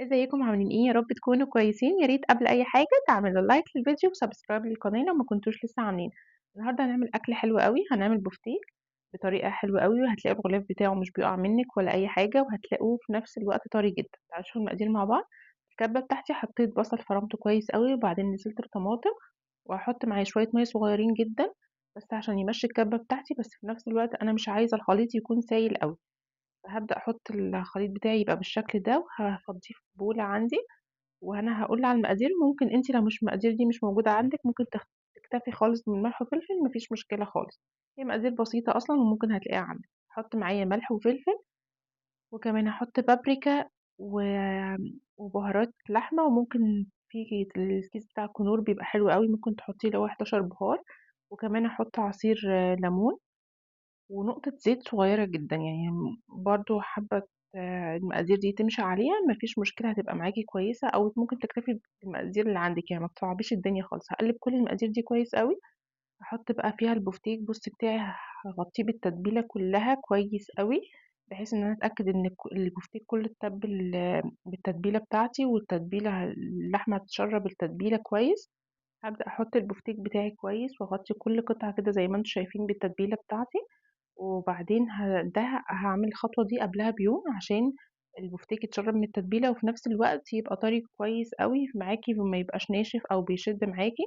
ازيكم عاملين ايه؟ يا رب تكونوا كويسين. يا ريت قبل اي حاجه تعملوا لايك للفيديو وسبسكرايب للقناه لو ما كنتوش لسه عاملين. النهارده هنعمل اكل حلو قوي، هنعمل بوفتيك بطريقه حلوه قوي، وهتلاقوا الغلاف بتاعه مش بيقع منك ولا اي حاجه، وهتلاقوه في نفس الوقت طري جدا. تعالوا نشوف المقادير مع بعض. الكبه بتاعتي حطيت بصل فرمته كويس قوي، وبعدين نزلت بطماطم، وهحط معاه شويه ميه صغيرين جدا بس عشان يمشي الكبه بتاعتي، بس في نفس الوقت انا مش عايزه الخليط يكون سايل قوي. فهبدا احط الخليط بتاعي يبقى بالشكل ده، وهفضيه في بوله عندي، وانا هقول على المقادير. ممكن انت لو مش المقادير دي مش موجوده عندك ممكن تكتفي خالص من ملح وفلفل، مفيش مشكله خالص. هي مقادير بسيطه اصلا وممكن هتلاقيها عندك. هحط معايا ملح وفلفل، وكمان هحط بابريكا و... وبهارات لحمه، وممكن في الكيس بتاع الكنور بيبقى حلو قوي، ممكن تحطيه لو 11 بهار. وكمان هحط عصير ليمون ونقطة زيت صغيرة جدا، يعني برضو حابة المقادير دي تمشي عليها مفيش مشكلة، هتبقى معاكي كويسة. أو ممكن تكتفي بالمقادير اللي عندك، يعني ما تصعبيش الدنيا خالص. هقلب كل المقادير دي كويس قوي، هحط بقى فيها البفتيك. بتاعي هغطيه بالتتبيلة كلها كويس قوي، بحيث ان انا اتاكد ان البفتيك كله اتبل بالتتبيله بتاعتي، والتتبيله اللحمه تشرب التتبيله كويس. هبدا احط البفتيك بتاعي كويس واغطي كل قطعه كده زي ما انتم شايفين بالتتبيله بتاعتي. وبعدين هاعمل الخطوة دي قبلها بيوم عشان البفتيك يتشرب من التتبيلة، وفي نفس الوقت يبقى طري كويس قوي معاكي وما يبقاش ناشف او بيشد معاكي.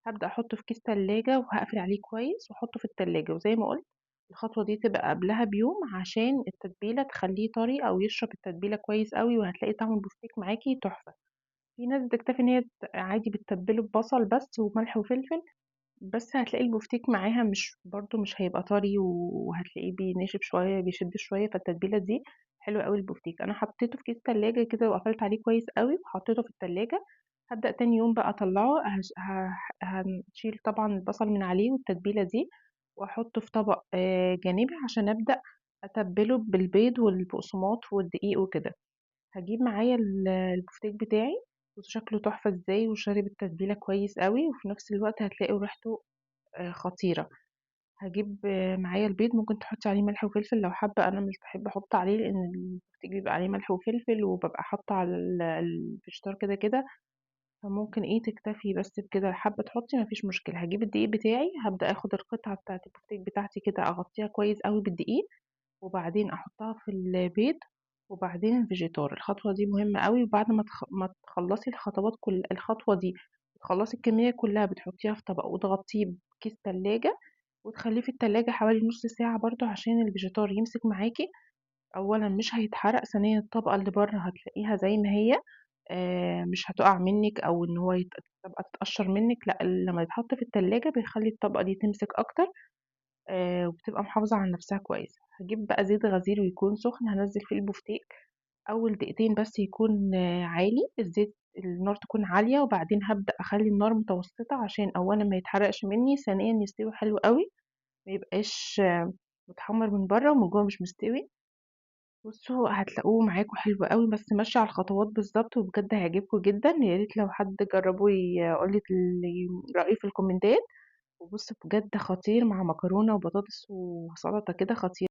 هبدأ احطه في كيس تلاجة وهقفل عليه كويس واحطه في التلاجة، وزي ما قلت الخطوة دي تبقى قبلها بيوم عشان التتبيلة تخليه طري او يشرب التتبيلة كويس قوي، وهتلاقي طعم البفتيك معاكي تحفة. في ناس بتكتفي ان هي عادي بتتبله ببصل بس وملح وفلفل، بس هتلاقي البفتيك معاها مش برضو مش هيبقى طري، وهتلاقيه بينشف شوية بيشد شوية. فالتتبيلة دي حلوة قوي البفتيك. انا حطيته في كيس تلاجة كده وقفلت عليه كويس قوي وحطيته في التلاجة. هبدأ تاني يوم بقى اطلعه، هنشيل طبعا البصل من عليه والتتبيلة دي، واحطه في طبق جانبي عشان أبدأ اتبله بالبيض والبقسماط والدقيق وكده. هجيب معايا البفتيك بتاعي، بصوا شكله تحفة ازاي وشارب التتبيلة كويس قوي، وفي نفس الوقت هتلاقوا ريحته خطيرة. هجيب معايا البيض، ممكن تحطي عليه ملح وفلفل لو حابة، انا مش بحب احط عليه لان البفتيك بيبقى عليه ملح وفلفل، وببقى حاطة على الفشار كده كده. فممكن تكتفي بس بكده، حابة تحطي مفيش مشكلة. هجيب الدقيق بتاعي، هبدأ اخد القطعة بتاعة البفتيك بتاعتي كده اغطيها كويس قوي بالدقيق، وبعدين احطها في البيض، وبعدين الفيجيتار. الخطوة دي مهمة قوي. وبعد ما تخلصي الخطوات، كل الخطوة دي تخلصي الكمية كلها، بتحطيها في طبق وتغطيه بكيس تلاجة، وتخليه في التلاجة حوالي نص ساعة برضو عشان الفيجيتار يمسك معاكي. اولا مش هيتحرق، ثانيا الطبقة اللي بره هتلاقيها زي ما هي، مش هتقع منك او ان هو تبقى تتقشر منك. لا، لما يتحط في التلاجة بيخلي الطبقة دي تمسك اكتر، وبتبقى محافظة على نفسها كويس. هجيب بقى زيت غزير ويكون سخن، هنزل فيه البفتيك اول دقيقتين بس يكون عالي الزيت، النار تكون عالية، وبعدين هبدأ اخلي النار متوسطة عشان اولا ما يتحرقش مني، ثانيا يستوي حلو قوي، ما يبقاش متحمر من بره ومن جوه مش مستوي. بصوا هتلاقوه معاكم حلو قوي، بس ماشي على الخطوات بالظبط، وبجد هيعجبكم جدا. يا ريت لو حد جربه يقولي رأيه في الكومنتات. وبص بجد خطير مع مكرونة وبطاطس وسلطة كده، خطير.